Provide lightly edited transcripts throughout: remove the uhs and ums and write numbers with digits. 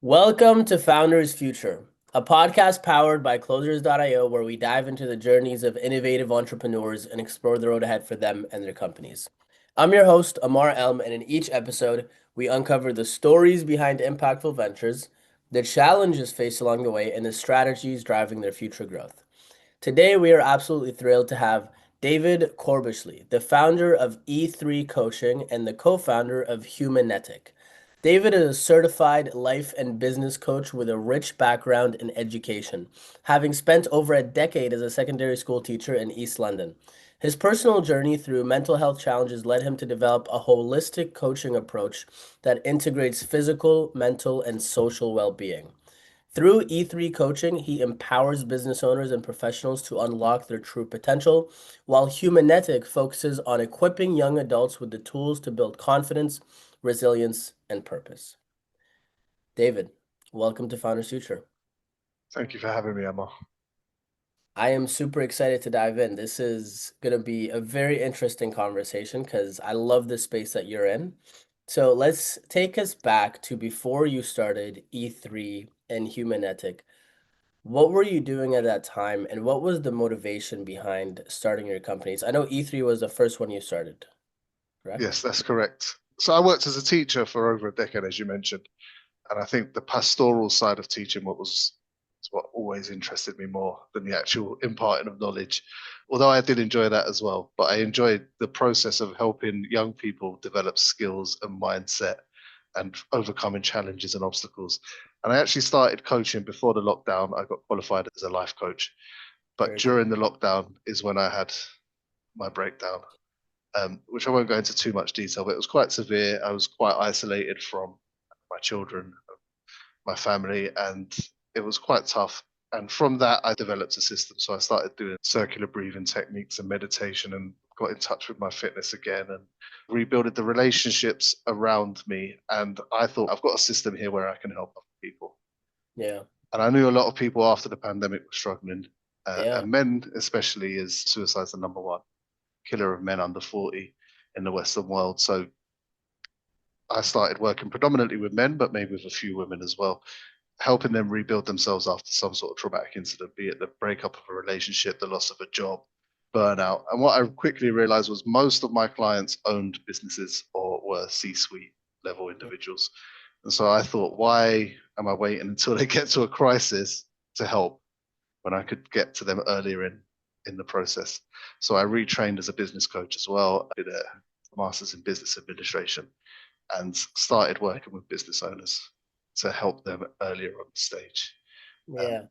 Welcome to Founders Future, a podcast powered by Closers.io, where we dive into the journeys of innovative entrepreneurs and explore the road ahead for them and their companies. I'm your host, Ammar, and in each episode, we uncover the stories behind impactful ventures, the challenges faced along the way, and the strategies driving their future growth. Today, we are absolutely thrilled to have David Corbishley, the founder of E3 Coaching and the co-founder of Humanetic. David is a certified life and business coach with a rich background in education, having spent over a decade as a secondary school teacher in East London. His personal journey through mental health challenges led him to develop a holistic coaching approach that integrates physical, mental, and social well-being. Through E3 coaching, he empowers business owners and professionals to unlock their true potential, while Humanetic focuses on equipping young adults with the tools to build confidence, resilience, and purpose. David, welcome to Founders Future. Thank you for having me, Emma. I am super excited to dive in. This is going to be a very interesting conversation because I love the space that you're in. So let's take us back to before you started E3 and Humanetic. What were you doing at that time, and what was the motivation behind starting your companies? I know E3 was the first one you started, correct? Yes, that's correct. So I worked as a teacher for over a decade, as you mentioned, and I think the pastoral side of teaching is what always interested me more than the actual imparting of knowledge. Although I did enjoy that as well, but I enjoyed the process of helping young people develop skills and mindset and overcoming challenges and obstacles. And I actually started coaching before the lockdown. I got qualified as a life coach, but Very cool. during the lockdown is when I had my breakdown, which I won't go into too much detail, but it was quite severe. I was quite isolated from my children, my family, and it was quite tough. And from that, I developed a system. So I started doing circular breathing techniques and meditation and got in touch with my fitness again and rebuilt the relationships around me. And I thought, I've got a system here where I can help other people. Yeah. And I knew a lot of people after the pandemic were struggling, Yeah. and men especially, is suicide's the number one killer of men under 40 in the Western world. So I started working predominantly with men, but maybe with a few women as well, helping them rebuild themselves after some sort of traumatic incident, be it the breakup of a relationship, the loss of a job, burnout. And what I quickly realized was most of my clients owned businesses or were C-suite level individuals. And so I thought, why am I waiting until they get to a crisis to help when I could get to them earlier in the process? So I retrained as a business coach as well. I did a master's in business administration and started working with business owners to help them earlier on the stage. Um, Yeah.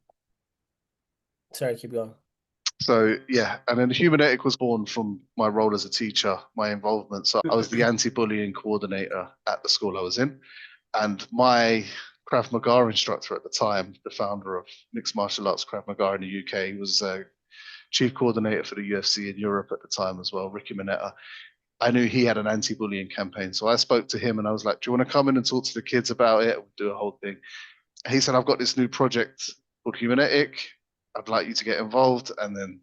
Sorry, keep going. so yeah, and then Humanetic was born from my role as a teacher, my involvement. So I was the anti-bullying coordinator at the school I was in, and my Krav Maga instructor at the time, the founder of mixed martial arts Krav Maga in the UK, was chief coordinator for the UFC in Europe at the time as well, Ricky Mineta. I knew he had an anti-bullying campaign, so I spoke to him and I was like, "Do you want to come in and talk to the kids about it? We'll do a whole thing." He said, "I've got this new project called Humanetic. I'd like you to get involved." And then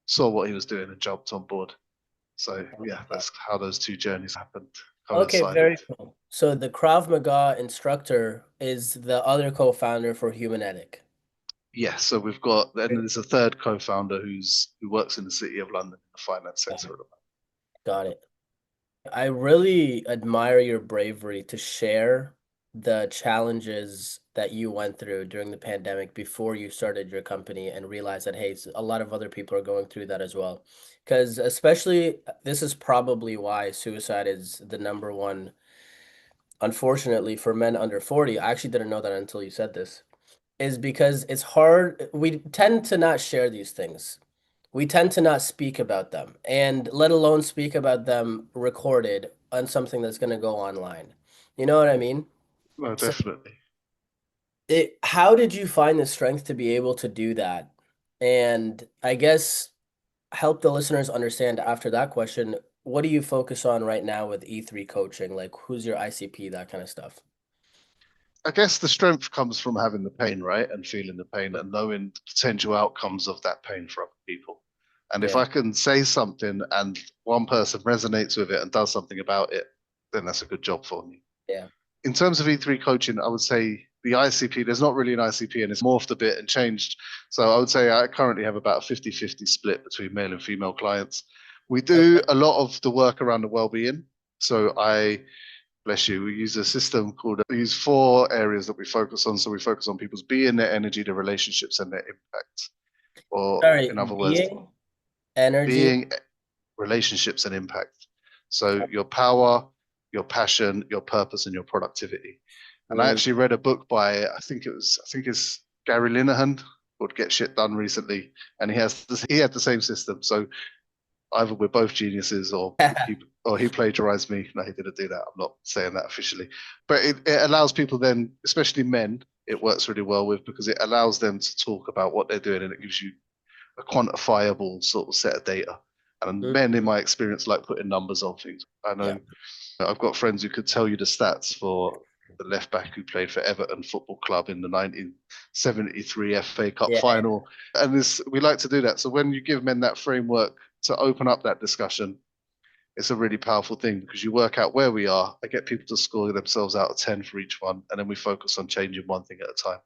saw what he was doing and jumped on board. So I love yeah, that. that's how those two journeys happened, Okay, coincided. very cool. So the Krav Maga instructor is the other co-founder for Humanetic. Yeah, so we've got then there's a third co-founder who works in the city of London in the finance Got sector it. at the moment. Got it. I really admire your bravery to share the challenges that you went through during the pandemic before you started your company and realize that, hey, a lot of other people are going through that as well. Because especially, this is probably why suicide is the number one, unfortunately, for men under 40. I actually didn't know that until you said this, is because it's hard. We tend to not share these things. We tend to not speak about them, and let alone speak about them recorded on something that's going to go online. You know what I mean? No, So, definitely. how did you find the strength to be able to do that? And I guess help the listeners understand after that question, what do you focus on right now with E3 coaching? Like, who's your ICP, that kind of stuff? I guess the strength comes from having the pain, right? And feeling the pain and knowing the potential outcomes of that pain for other people. And if Yeah, I can say something and one person resonates with it and does something about it, then that's a good job for me. yeah, In terms of E3 coaching, I would say the ICP, there's not really an ICP and it's morphed a bit and changed. So I would say I currently have about a 50-50 split between male and female clients. We do Okay. a lot of the work around the well-being. So bless you, we use a system called, we use 4 areas that we focus on. So we focus on people's being, their energy, their relationships, and their impact. Or Sorry, in other words, being, energy. being, relationships, and impact. So your power, your passion, your purpose, and your productivity. And I Mm, actually read a book by I think it's Gary Linehan called Get Shit Done recently, and he had the same system. So either we're both geniuses or he plagiarized me. No, he didn't do that. I'm not saying that officially, but it allows people then, especially men, it works really well with because it allows them to talk about what they're doing and it gives you a quantifiable sort of set of data. And men, in mm, my experience, like putting numbers on things. I yeah. know I've got friends who could tell you the stats for the left back who played for Everton Football Club in the 1973 FA Cup Yeah. final. And we like to do that. So when you give men that framework to open up that discussion, it's a really powerful thing because you work out where we are. I get people to score themselves out of 10 for each one, and then we focus on changing one thing at a time.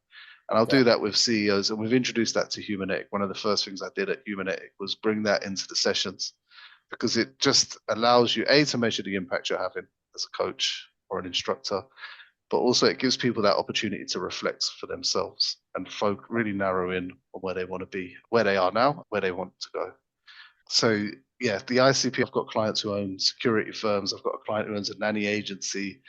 And I'll Got do that with CEOs, and we've introduced that to Humane. One of the first things I did at Humane was bring that into the sessions because it just allows you, A, to measure the impact you're having as a coach or an instructor, but also it gives people that opportunity to reflect for themselves and really narrow in on where they want to be, where they are now, where they want to go. So yeah, the ICP, I've got clients who own security firms. I've got a client who owns a nanny agency.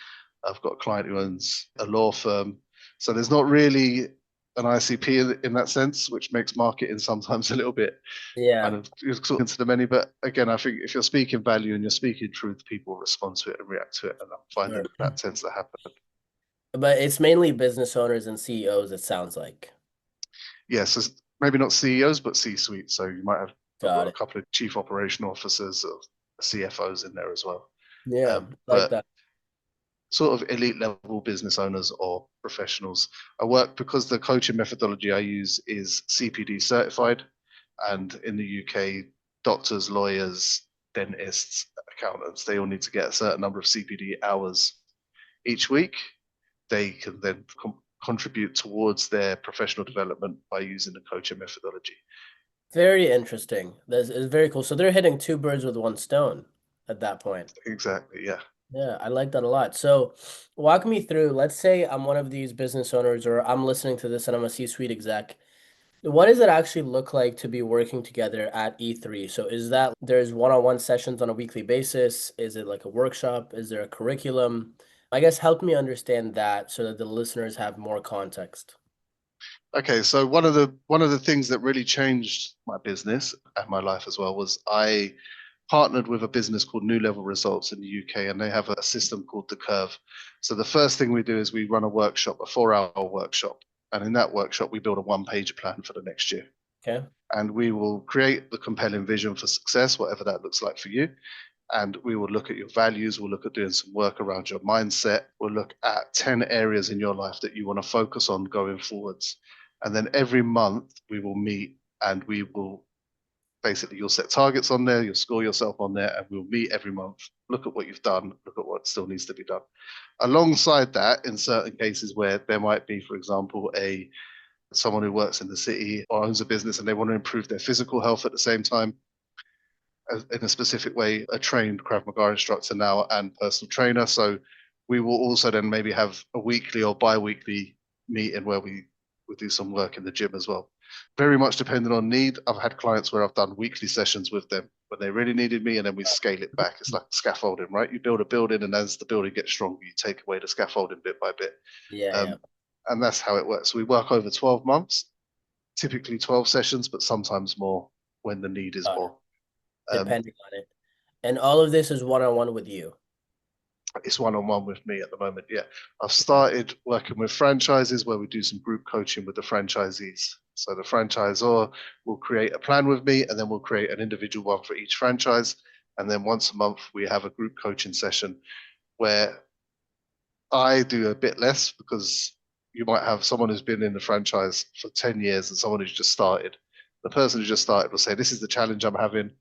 I've got a client who owns a law firm. So there's not really an ICP in that sense, which makes marketing sometimes a little bit Yeah. kind of sort of into the many. But again, I think if you're speaking value and you're speaking truth, people respond to it and react to it. And I'm finding Sure. that tends to happen. But it's mainly business owners and CEOs, it sounds like. Yes, yeah, so maybe not CEOs, but C-suite. So you might have, I've got Got a it. couple of chief operational officers or CFOs in there as well. Yeah, like But that. sort of elite level business owners or professionals. I work because the coaching methodology I use is CPD certified, and in the UK, doctors, lawyers, dentists, accountants, they all need to get a certain number of CPD hours each week. They can then contribute towards their professional development by using the coaching methodology. Very interesting. That's is very cool. So they're hitting two birds with one stone at that point. Exactly, yeah. Yeah, I like that a lot. So walk me through, let's say I'm one of these business owners or I'm listening to this and I'm a C-suite exec. What does it actually look like to be working together at E3? So is that there's one-on-one sessions on a weekly basis? Is it like a workshop? Is there a curriculum? I guess help me understand that so that the listeners have more context. Okay, so one of the things that really changed my business and my life as well was I partnered with a business called New Level Results in the UK, and they have a system called the Curve. So the first thing we do is we run a workshop, a 4-hour workshop, and in that workshop we build a one-page plan for the next year, Okay. and we will create the compelling vision for success, whatever that looks like for you. And we will look at your values. We'll look at doing some work around your mindset. We'll look at 10 areas in your life that you want to focus on going forwards. And then every month we will meet and we will basically, you'll set targets on there, you'll score yourself on there, and we'll meet every month, look at what you've done, look at what still needs to be done. Alongside that, in certain cases where there might be, for example, someone who works in the city or owns a business and they want to improve their physical health at the same time, in a specific way, a trained Krav Maga instructor now and personal trainer. So we will also then maybe have a weekly or bi-weekly meeting where we do some work in the gym as well. Very much depending on need. I've had clients where I've done weekly sessions with them when they really needed me, and then we scale it back. It's like scaffolding, right? You build a building, and as the building gets stronger, you take away the scaffolding bit by bit. Yeah, yeah. Um, and that's how it works. We work over 12 months, typically 12 sessions, but sometimes more when the need is Got it. more. Um, Depending on it. And all of this is one-on-one with you. it's one-on-one with me at the moment. Yeah, I've Okay. started working with franchises where we do some group coaching with the franchisees. So the franchisor will create a plan with me, and then we'll create an individual one for each franchise. And then once a month, we have a group coaching session where I do a bit less because you might have someone who's been in the franchise for 10 years and someone who's just started. The person who just started will say, "This is the challenge I'm having."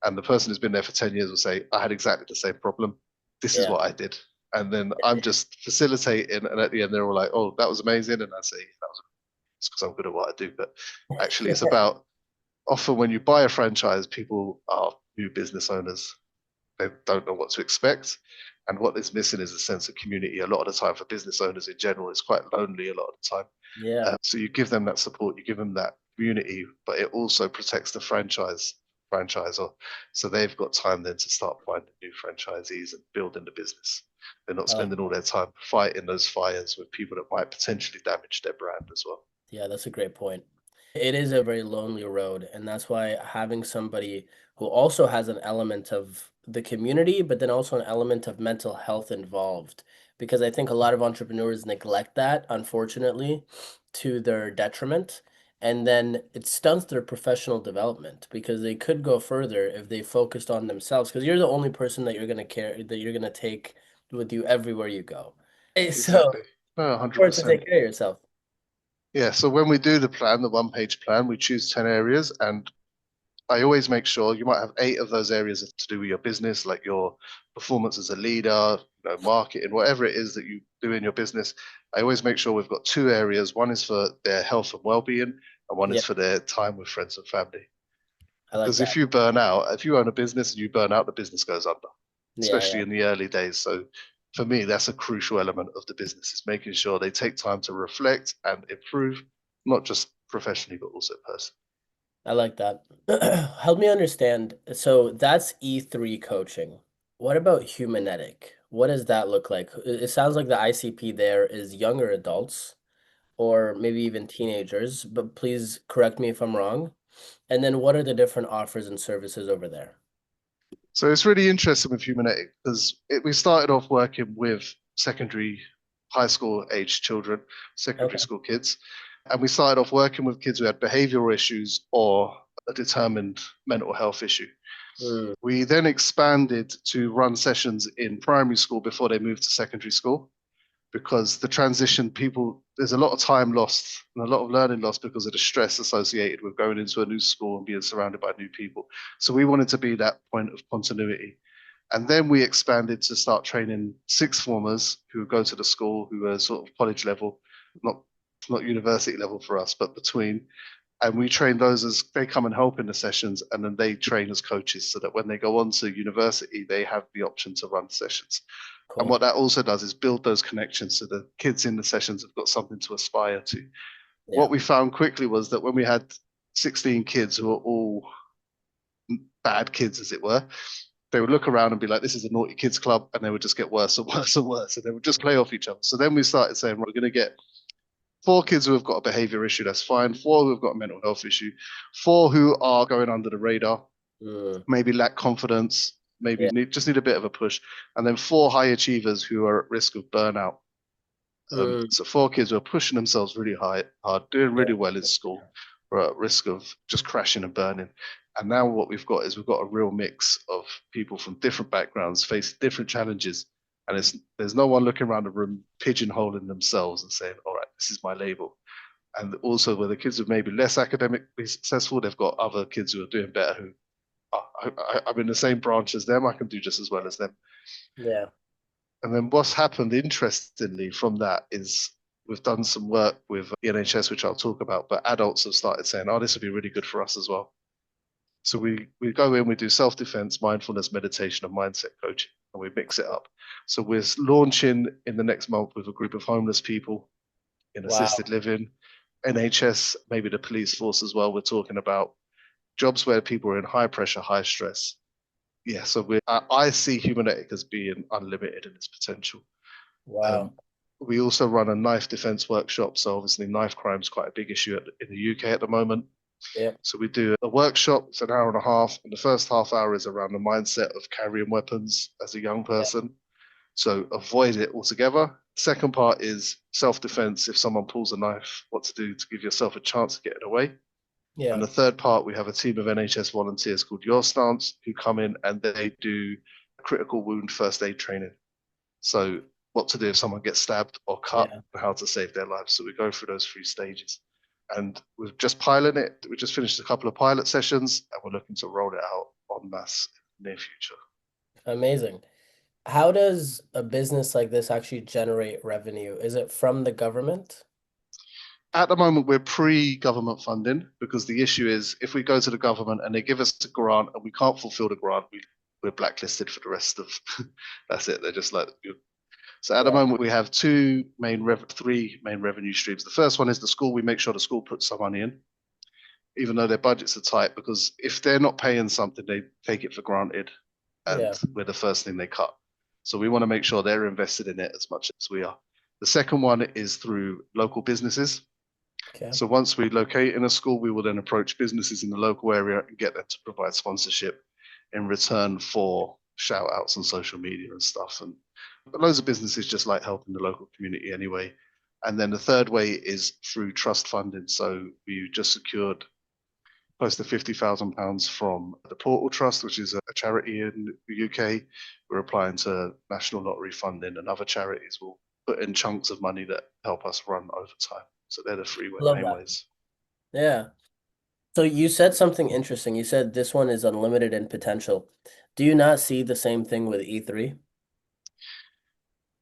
And the person who's been there for 10 years will say, "I had exactly the same problem. This is Yeah. what I did." And then I'm just facilitating, and at the end they're all like, "Oh, that was amazing," and I say, "That was because I'm good at what I do." But actually, it's about often when you buy a franchise, people are new business owners. They don't know what to expect. And what is missing is a sense of community. A lot of the time, for business owners in general, it's quite lonely a lot of the time. Yeah. So you give them that support, you give them that community, but it also protects the franchisor. So they've got time then to start finding new franchisees and building the business. They're not I like spending all their time fighting those fires with people that might potentially damage their brand as well. Yeah, that's a great point. It is a very lonely road, and that's why having somebody who also has an element of the community, but then also an element of mental health involved, because I think a lot of entrepreneurs neglect that, unfortunately, to their detriment, and then it stunts their professional development because they could go further if they focused on themselves, because you're the only person that you're gonna care that you're gonna take with you everywhere you go. So, Exactly. No, important to 100%. take care of yourself. Yeah, so when we do the plan, the one-page plan, we choose 10 areas, and I always make sure you might have 8 of those areas to do with your business, like your performance as a leader, marketing, whatever it is that you do in your business. I always make sure we've got 2 areas. One is for their health and well-being, and one Yeah, is for their time with friends and family. I like Because that. if you burn out, if you own a business and you burn out, the business goes under, Yeah, especially yeah. in the early days. So for me, that's a crucial element of the business is making sure they take time to reflect and improve, not just professionally, but also personally. I like that. Help me understand. So that's E3 coaching. What about humanetic? What does that look like? It sounds like the ICP there is younger adults or maybe even teenagers, but please correct me if I'm wrong. And then what are the different offers and services over there? So it's really interesting with Humanetic because we started off working with secondary, high school age children, secondary Okay. school kids, and we started off working with kids who had behavioral issues or a determined mental health issue. Mm, We then expanded to run sessions in primary school before they moved to secondary school because the transition, people, there's a lot of time lost and a lot of learning lost because of the stress associated with going into a new school and being surrounded by new people. So we wanted to be that point of continuity. And then we expanded to start training sixth formers who go to the school, who are sort of college level, not not university level for us, but between. And we train those as they come and help in the sessions, and then they train as coaches so that when they go on to university, they have the option to run sessions. And cool. what that also does is build those connections so the kids in the sessions have got something to aspire to. Yeah. What we found quickly was that when we had 16 kids who were all bad kids, as it were, they would look around and be like, this is a naughty kids club. And they would just get worse and worse and worse. And they would just play off each other. So then we started saying, we're going to get 4 kids who have got a behavior issue, that's fine. 4 who have got a mental health issue. 4 who are going under the radar, Mm, maybe lack confidence, maybe yeah. just need a bit of a push. And then 4 high achievers who are at risk of burnout. Mm, So 4 kids who are pushing themselves really hard, doing yeah. really well in school, are at risk of just crashing and burning. And now what we've got is we've got a real mix of people from different backgrounds facing different challenges. And there's no one looking around the room pigeonholing themselves and saying, all right, this is my label. And also where the kids are maybe less academically successful, they've got other kids who are doing better who I'm in the same branch as them. I can do just as well as them. Yeah. And then what's happened interestingly from that is we've done some work with the NHS, which I'll talk about, but adults have started saying, oh, this would be really good for us as well. So we go in, we do self-defense, mindfulness, meditation, and mindset coaching, and we mix it up. So we're launching in the next month with a group of homeless people in assisted Wow. living, NHS, maybe the police force as well. We're talking about jobs where people are in high pressure, high stress. Yeah, so I see Humanetic as being unlimited in its potential. Wow. Um, we also run a knife defense workshop. So obviously, knife crime is quite a big issue in the UK at the moment. Yeah. So we do a workshop. It's an hour and a half, and the first half hour is around the mindset of carrying weapons as a young Yeah. person. So avoid it altogether. Second part is self-defense. If someone pulls a knife, what to do to give yourself a chance of getting away. And Yeah. the third part, we have a team of NHS volunteers called Your Stance who come in and they do critical wound first aid training. So what to do if someone gets stabbed or cut, Yeah. and how to save their lives. So we go through those 3 stages. And we've just piloted it. We just finished a couple of pilot sessions and we're looking to roll it out en masse in the near future. Amazing. How does a business like this actually generate revenue? Is it from the government? At the moment, we're pre-government funding because the issue is if we go to the government and they give us a grant and we can't fulfill the grant, we're blacklisted for the rest of. That's it. They're just like. So at the Yeah, moment, we have three main revenue streams. The first one is the school. We make sure the school puts some money in, even though their budgets are tight, because if they're not paying something, they take it for granted, and yeah, we're the first thing they cut. So we want to make sure they're invested in it as much as we are. The second one is through local businesses. okay. So once we locate in a school, we will then approach businesses in the local area and get them to provide sponsorship in return for shout outs on social media and stuff. And loads of businesses just like helping the local community anyway. And then the third way is through trust funding. So we just secured close to £50,000 from the Portal Trust, which is a charity in the UK. We're applying to National Lottery funding, and other charities will put in chunks of money that help us run over time. So they're the three Love main that. ways. Yeah. So you said something interesting. You said this one is unlimited in potential. Do you not see the same thing with E3?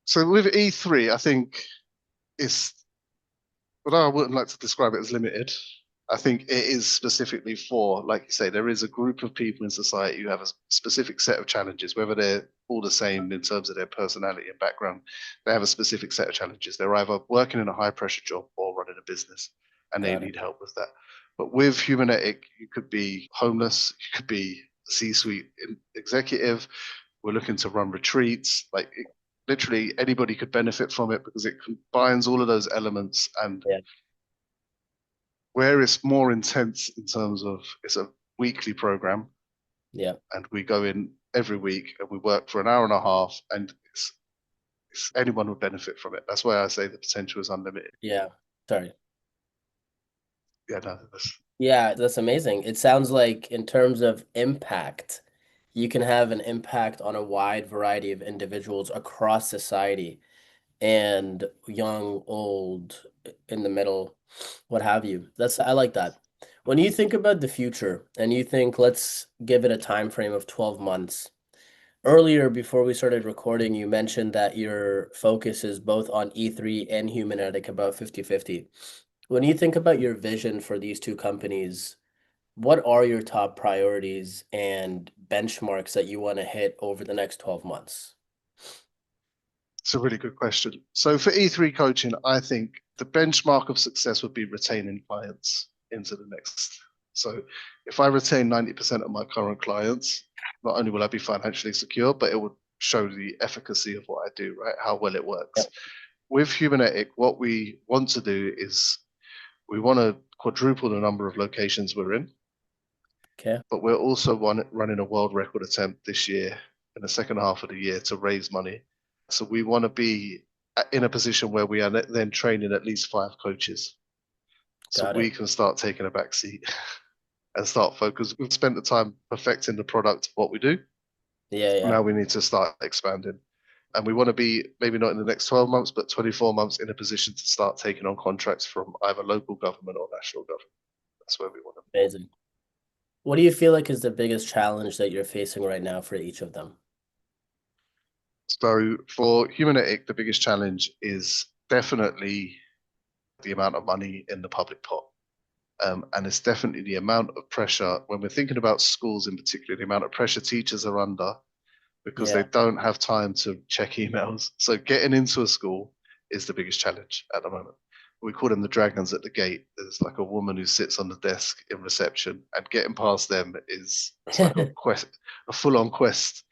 So with E3, I think it's, although I wouldn't like to describe it as limited, I think it is specifically for, like you say, there is a group of people in society who have a specific set of challenges, whether they're all the same in terms of their personality and background. They have a specific set of challenges. They're either working in a high pressure job or running a business, and they Got it. need help with that. But with Humanetic, you could be homeless, you could be a C-suite executive. We're looking to run retreats. Literally anybody could benefit from it because it combines all of those elements. And Yeah, where it's more intense in terms of it's a weekly program, yeah, and we go in every week and we work for an hour and a half, and anyone would benefit from it. That's why I say the potential is unlimited. yeah. Sorry. Yeah, no, that's Yeah, that's amazing. It sounds like in terms of impact, you can have an impact on a wide variety of individuals across society and young, old, in the middle, what have you. I like that. When you think about the future and you think, let's give it a time frame of 12 months. Earlier, before we started recording, you mentioned that your focus is both on E3 and Humanetic, about 50-50. When you think about your vision for these two companies, what are your top priorities and benchmarks that you want to hit over the next 12 months? it's a really good question. So for E3 coaching, I think the benchmark of success would be retaining clients into the next. So if I retain 90% of my current clients, not only will I be financially secure, but it would show the efficacy of what I do, right? How well it works. Yep. With Humanetic, what we want to do is we want to quadruple the number of locations we're in, Okay. but we're also running a world record attempt this year in the second half of the year to raise money. So we want to be in a position where we are then training at least 5 coaches, so Got we it. can start taking a back seat and start focus. We've spent the time perfecting the product of what we do. Yeah, yeah. Now we need to start expanding. And we want to be maybe not in the next 12 months, but 24 months in a position to start taking on contracts from either local government or national government. That's where we want to be. Amazing. What do you feel like is the biggest challenge that you're facing right now for each of them? So for Humanetic, the biggest challenge is definitely the amount of money in the public pot. And it's definitely the amount of pressure when we're thinking about schools in particular, the amount of pressure teachers are under because they Yeah. don't have time to check emails. So getting into a school is the biggest challenge at the moment. We call them the dragons at the gate. There's like a woman who sits on the desk in reception, and getting past them is it's like a quest, a full-on quest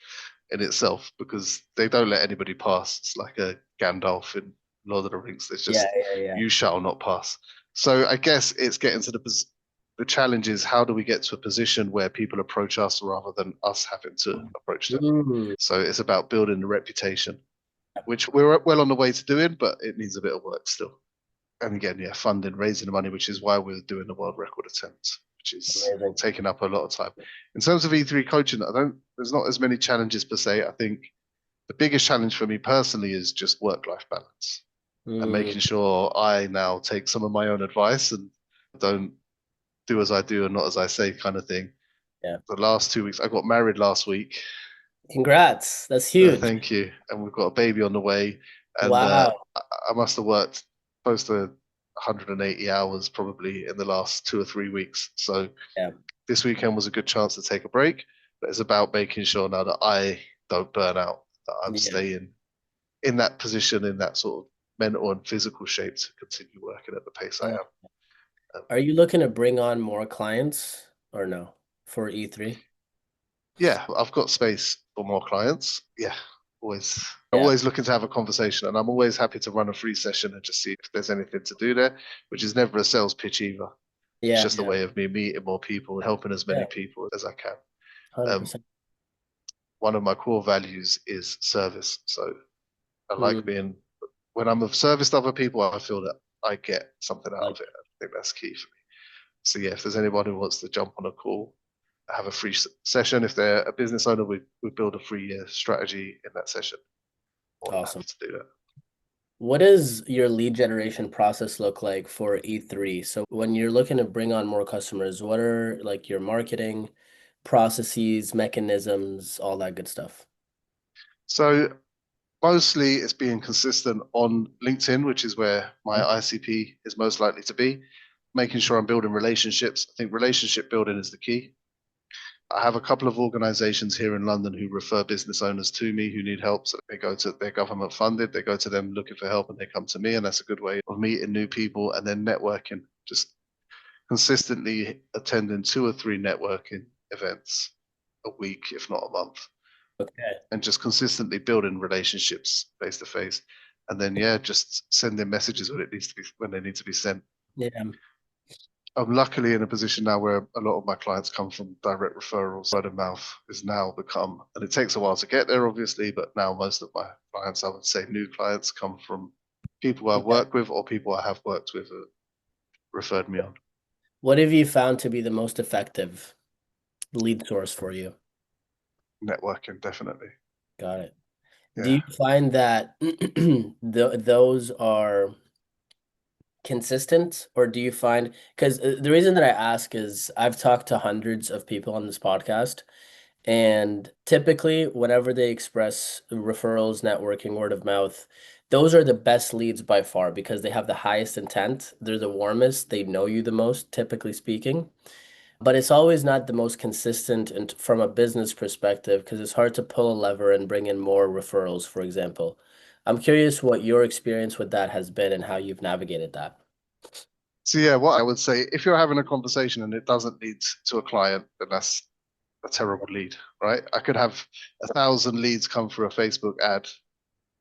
in itself because they don't let anybody pass. It's like a Gandalf in Lord of the Rings. There's Yeah, just yeah, yeah. you shall not pass. So I guess it's getting to the challenge is how do we get to a position where people approach us rather than us having to approach them. Mm, So it's about building the reputation, which we're well on the way to doing, but it needs a bit of work still. And again, yeah, funding, raising the money, which is why we're doing the world record attempt, which is amazing. taking up a lot of time. In terms of E3 coaching, there's not as many challenges per se. I think the biggest challenge for me personally is just work-life balance and Mm, making sure I now take some of my own advice and don't do as I do and not as I say kind of thing. yeah. The last 2 weeks, I got married last week, Congrats. That's huge. Thank you. And we've got a baby on the way. And Wow. I must have worked close to 180 hours probably in the last 2 or 3 weeks. So Yeah. this weekend was a good chance to take a break, but it's about making sure now that I don't burn out, that I'm Yeah. staying in that position, in that sort of mental and physical shape to continue working at the pace I Uh, am. are you looking to bring on more clients or no for E3? Yeah, I've got space for more clients. Yeah, always. I'm Yeah. always looking to have a conversation, and I'm always happy to run a free session and just see if there's anything to do there, which is never a sales pitch either. It's Yeah. just a Yeah. way of me meeting more people and helping as many Yeah. people as I can. Um, 100%. one of my core values is service. So I like Mm, being, when I'm of service to other people, I feel that I get something out like, of it. I think that's key for me. So yeah, if there's anyone who wants to jump on a call, have a free session. If they're a business owner, we build a 3 year strategy in that session. More than happy awesome. to do that. What does your lead generation process look like for E3? So when you're looking to bring on more customers, what are like your marketing processes, mechanisms, all that good stuff? So mostly it's being consistent on LinkedIn, which is where my Yep. ICP is most likely to be. Making sure I'm building relationships. I think relationship building is the key. I have a couple of organizations here in London who refer business owners to me who need help. So they go to their government funded, they go to them looking for help and they come to me. And that's a good way of meeting new people and then networking, just consistently attending 2 or 3 networking events a week, if not a month, Okay. and just consistently building relationships face to face. And then, yeah, just sending messages when it needs to be, when they need to be sent. Yeah. I'm luckily in a position now where a lot of my clients come from direct referrals. Word of mouth is now become, and it takes a while to get there, obviously, but now most of my clients, I would say new clients, come from people I've Okay. worked with or people I have worked with who referred me on. What have you found to be the most effective lead source for you? Networking, definitely. Got it. Do Yeah. you find that those are consistent, or do you find, because the reason that I ask is I've talked to hundreds of people on this podcast, and typically whenever they express referrals, networking, word of mouth, those are the best leads by far because they have the highest intent. They're the warmest, they know you the most, typically speaking. But it's always not the most consistent and from a business perspective because it's hard to pull a lever and bring in more referrals, for example. I'm curious what your experience with that has been and how you've navigated that. So yeah, what I would say, if you're having a conversation and it doesn't lead to a client, then that's a terrible lead, right? I could have 1,000 leads come through a Facebook ad,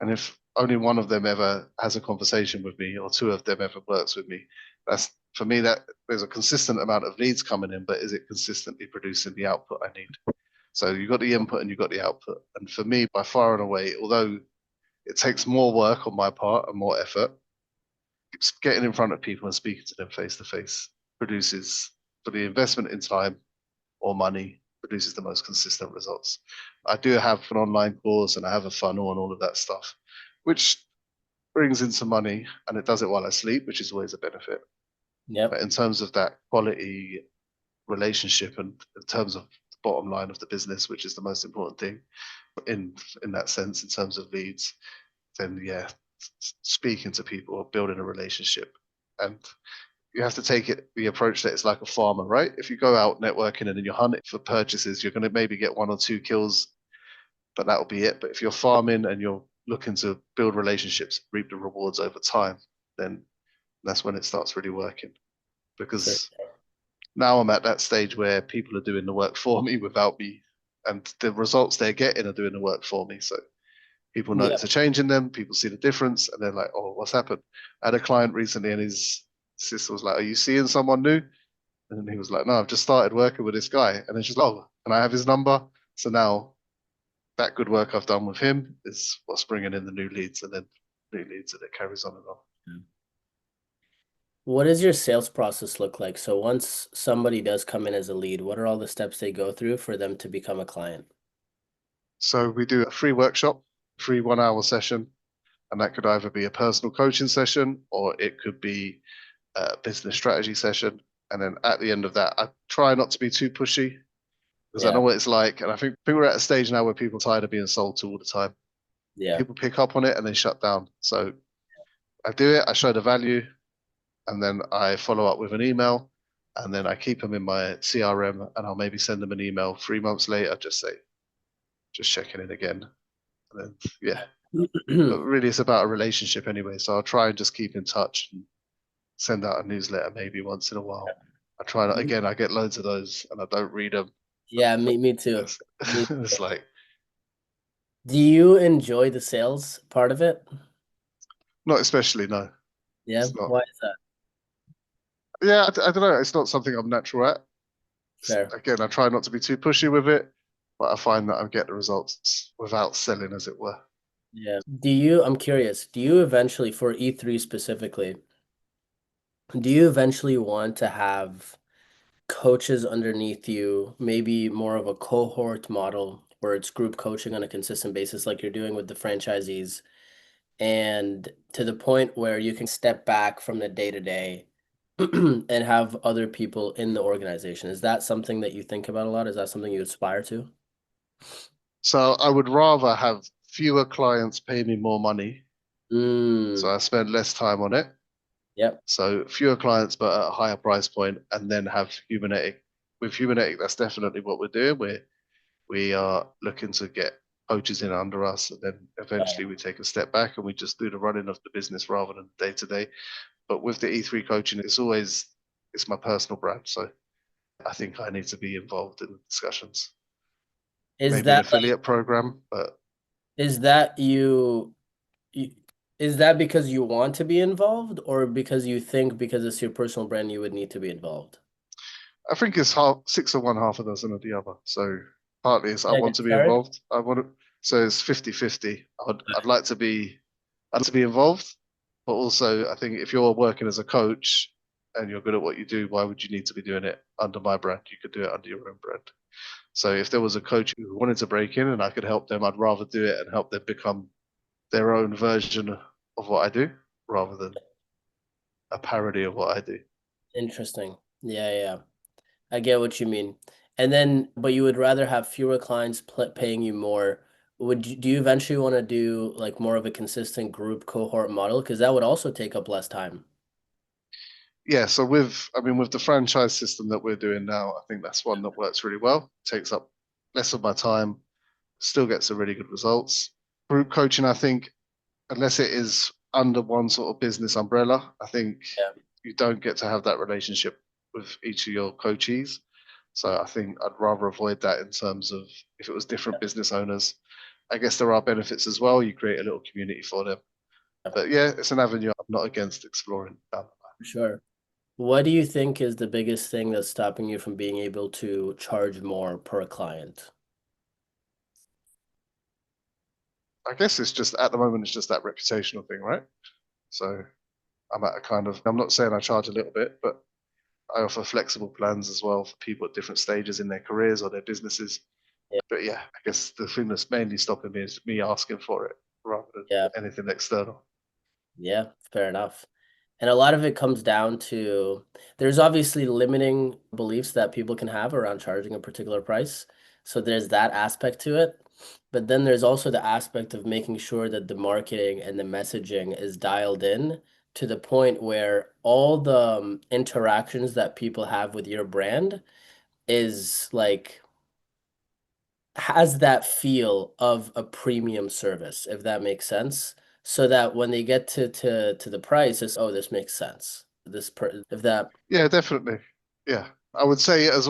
and if only one of them ever has a conversation with me or two of them ever works with me, that's for me that there's a consistent amount of leads coming in, but is it consistently producing the output I need? So you've got the input and you've got the output. And for me, by far and away, although it takes more work on my part and more effort, getting in front of people and speaking to them face to face produces, for the investment in time or money, produces the most consistent results. I do have an online course and I have a funnel and all of that stuff, which brings in some money and it does it while I sleep, which is always a benefit. But Yep. in terms of that quality relationship and in terms of the bottom line of the business, which is the most important thing in in that sense, in terms of leads, then yeah, speaking to people or building a relationship. And you have to take it the approach that it's like a farmer, right? If you go out networking and then you're hunting for purchases, you're going to maybe get 1 or 2 kills, but that'll be it. But if you're farming and you're looking to build relationships, reap the rewards over time, then that's when it starts really working. For Because now I'm at that stage where people are doing the work for me without me, and the results they're getting are doing the work for me. So people notice a Yep. change in them, people see the difference, and they're like, "Oh, what's happened?" I had a client recently, and his sister was like, "Are you seeing someone new?" And he was like, "No, I've just started working with this guy." And then she's like, "Oh, can I have his number?" So now that good work I've done with him is what's bringing in the new leads, and then new leads, and it carries on and on. What does your sales process look like? So once somebody does come in as a lead, what are all the steps they go through for them to become a client? So we do a free workshop, free 1 hour session, and that could either be a personal coaching session or it could be a business strategy session. And then at the end of that, I try not to be too pushy. because I Yeah. know what it's like. And I think we're at a stage now where people are tired of being sold to all the time. Yeah. People pick up on it and then shut down. So I do it, I show the value, and then I follow up with an email, and then I keep them in my CRM, and I'll maybe send them an email 3 months later, just say, just checking in again. And then, yeah. But really, it's about a relationship anyway. So I'll try and just keep in touch and send out a newsletter maybe once in a while. I try not, again, I get loads of those and I don't read them. Yeah, me too. It's, Me it's too. like, Do you enjoy the sales part of it? not especially, no. Yeah. It's not. Why is that? Yeah, I don't know. It's not something I'm natural at. Fair. Again, I try not to be too pushy with it, but I find that I get the results without selling, as it were. Yeah. I'm curious, do you eventually, for E3 specifically, do you eventually want to have coaches underneath you, maybe more of a cohort model where it's group coaching on a consistent basis, like you're doing with the franchisees, and to the point where you can step back from the day to day and have other people in the organization? Is that something that you think about a lot? Is that something you aspire to? So I would rather have fewer clients pay me more money, so Mm, I spend less time on it. yep. So fewer clients, but at a higher price point, and then have Humanetic. With Humanetic, that's definitely what we're doing. We are looking to get coaches in under us, and then Uh, eventually we take a step back and we just do the running of the business rather than day to day. But with the E3 coaching, it's my personal brand, so I think I need to be involved in the discussions. Is Maybe an that like, affiliate program, but is that you, is that because you want to be involved or because you think because it's your personal brand you would need to be involved? I think it's half six of one, half a dozen of the other. So partly is I Like, want to be sorry? involved. I want to, so it's 50-50. I'd like to be involved, but also I think if you're working as a coach and you're good at what you do, why would you need to be doing it under my brand? You could do it under your own brand. So if there was a coach who wanted to break in and I could help them, I'd rather do it and help them become their own version of what I do rather than a parody of what I do. Interesting. Yeah, yeah. I get what you mean. And then, but you would rather have fewer clients paying you more. Do you eventually want to do like more of a consistent group cohort model? Because that would also take up less time. Yeah, so with the franchise system that we're doing now, I think that's one that works really well. Takes up less of my time, still gets some really good results. Group coaching, I think, unless it is under one sort of business umbrella, I think Yeah. you don't get to have that relationship with each of your coachees. So I think I'd rather avoid that in terms of if it was different business owners. I guess there are benefits as well. You create a little community for them. Yeah, But yeah, it's an avenue I'm not against exploring down the line. for sure. What do you think is the biggest thing that's stopping you from being able to charge more per client? I guess it's just at the moment it's just that reputational thing, right? So I'm at a kind of I'm not saying I charge a little bit, but I offer flexible plans as well for people at different stages in their careers or their businesses. Yeah. But yeah, I guess the thing that's mainly stopping me is me asking for it rather than Yeah. anything external. Yeah, fair enough. And a lot of it comes down to there's obviously limiting beliefs that people can have around charging a particular price. So there's that aspect to it. But then there's also the aspect of making sure that the marketing and the messaging is dialed in to the point where all the interactions that people have with your brand is like has that feel of a premium service, if that makes sense. So that when they get to the price, it's oh, this makes sense. If that Yeah, definitely. Yeah, I would say as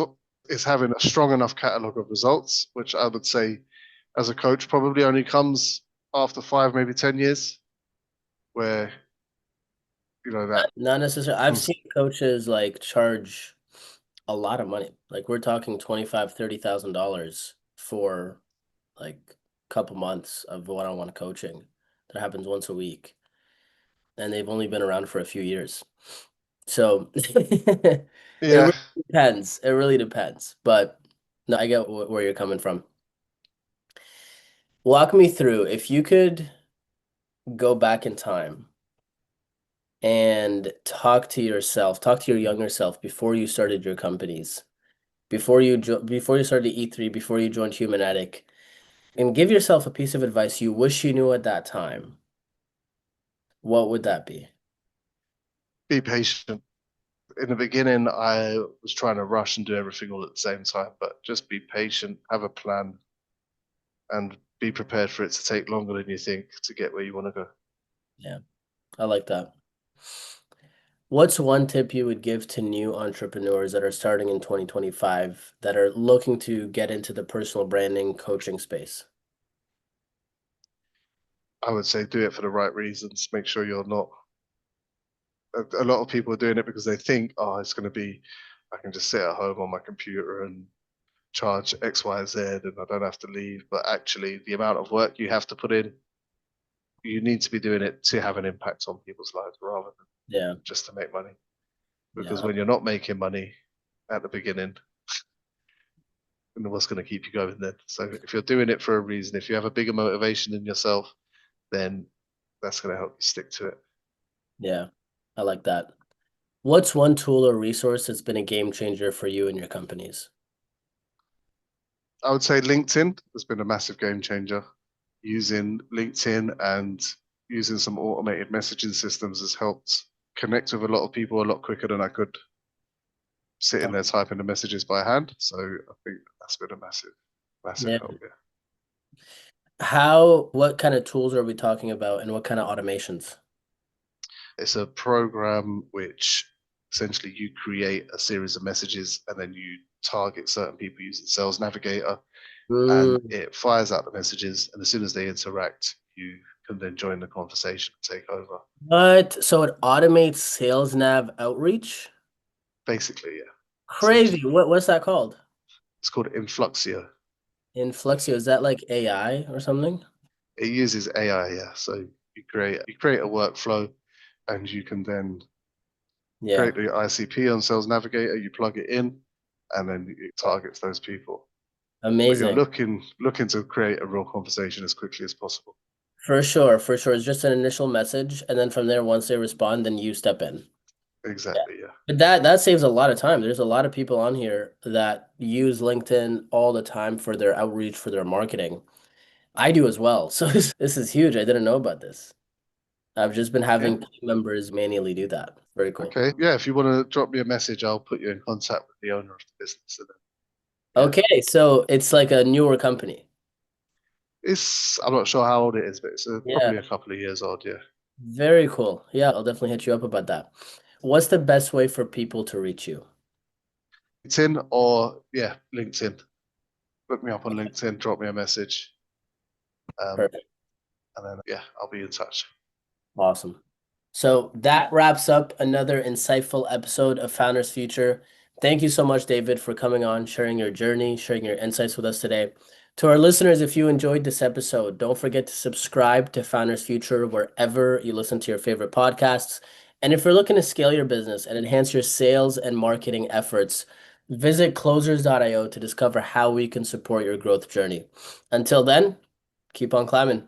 is having a strong enough catalog of results, which I would say as a coach probably only comes after 5, maybe 10 years, where that not necessarily. I've comes. seen coaches like charge a lot of money. Like we're talking 25, $30,000 for like a couple months of one-on-one coaching that happens once a week, and they've only been around for a few years. So it Yeah, really depends. It really depends. But no, I get where you're coming from. Walk me through if you could go back in time and talk to yourself, talk to your younger self before you started your companies. before you started E3, before you joined Humanetic, and give yourself a piece of advice you wish you knew at that time, what would that be? Be patient. In the beginning, I was trying to rush and do everything all at the same time, but just be patient, have a plan, and be prepared for it to take longer than you think to get where you want to go. Yeah, I like that. What's one tip you would give to new entrepreneurs that are starting in 2025 that are looking to get into the personal branding coaching space? I would say do it for the right reasons. Make sure you're not. A lot of people are doing it because they think, oh, it's going to be, I can just sit at home on my computer and charge X, Y, Z, and I don't have to leave. But actually, the amount of work you have to put in, you need to be doing it to have an impact on people's lives rather than Yeah, just to make money. Because yeah, when you're not making money at the beginning, then what's going to keep you going then? So if you're doing it for a reason, if you have a bigger motivation in yourself, then that's going to help you stick to it. yeah. I like that. What's one tool or resource that's been a game changer for you and your companies? I would say LinkedIn has been a massive game changer. Using LinkedIn and using some automated messaging systems has helped connect with a lot of people a lot quicker than I could sitting there typing the messages by hand. So I think that's been a massive, massive Yeah. help. Yeah. What kind of tools are we talking about and what kind of automations? It's a program which essentially you create a series of messages and then you target certain people using Sales Navigator and Mm, it fires out the messages. And as soon as they interact, you can then join the conversation and take over. what? So it automates sales nav outreach? Basically, yeah, Crazy. essentially. What's that called? It's called Influxio. Influxio, is that like AI or something? It uses AI, yeah. So you create a workflow and you can then Yeah, create the ICP on Sales Navigator, you plug it in, and then it targets those people. But you're amazing. looking to create a real conversation as quickly as possible. For sure, for sure. It's just an initial message, and then from there, once they respond, then you step in. Yeah. Exactly, yeah. But that saves a lot of time. There's a lot of people on here that use LinkedIn all the time for their outreach, for their marketing. I do as well. So this is huge. I didn't know about this. I've just been Yeah. having team members manually do that. Very cool. Okay. Yeah. If you want to drop me a message, I'll put you in contact with the owner of the business. And then, yeah. Okay, so it's like a newer company. I'm not sure how old it is, but it's Yeah, probably a couple of years old. Yeah. very cool. Yeah, I'll definitely hit you up about that. What's the best way for people to reach you? LinkedIn or, yeah, LinkedIn. Look me up on LinkedIn, drop me a message. Um, Perfect. and then, yeah, I'll be in touch. Awesome. So that wraps up another insightful episode of Founders Future. Thank you so much, David, for coming on, sharing your journey, sharing your insights with us today. To our listeners, if you enjoyed this episode, don't forget to subscribe to Founders Future wherever you listen to your favorite podcasts. And if you're looking to scale your business and enhance your sales and marketing efforts, visit closers.io to discover how we can support your growth journey. Until then, keep on climbing.